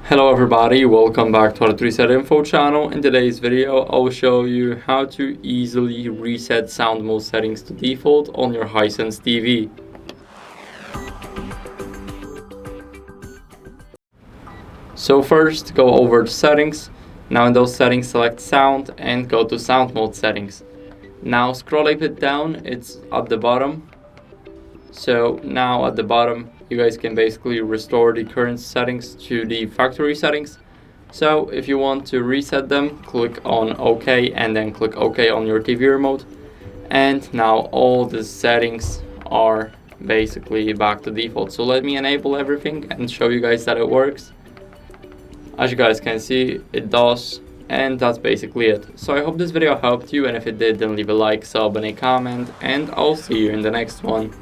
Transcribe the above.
Hello everybody, welcome back to HardReset.Info channel. In today's video, I'll show you how to easily reset sound mode settings to default on your HISENSE TV. So first, go over to settings. Now in those settings, select sound and go to sound mode settings. Now scroll a bit down, it's at the bottom. So now at the bottom, you guys can basically restore the current settings to the factory settings. So if you want to reset them, click on OK and then click OK on your TV remote. And now all the settings are basically back to default. So let me enable everything and show you guys that it works. As you guys can see, it does. And that's basically it. So I hope this video helped you, and if it did, then leave a like, sub and a comment, and I'll see you in the next one.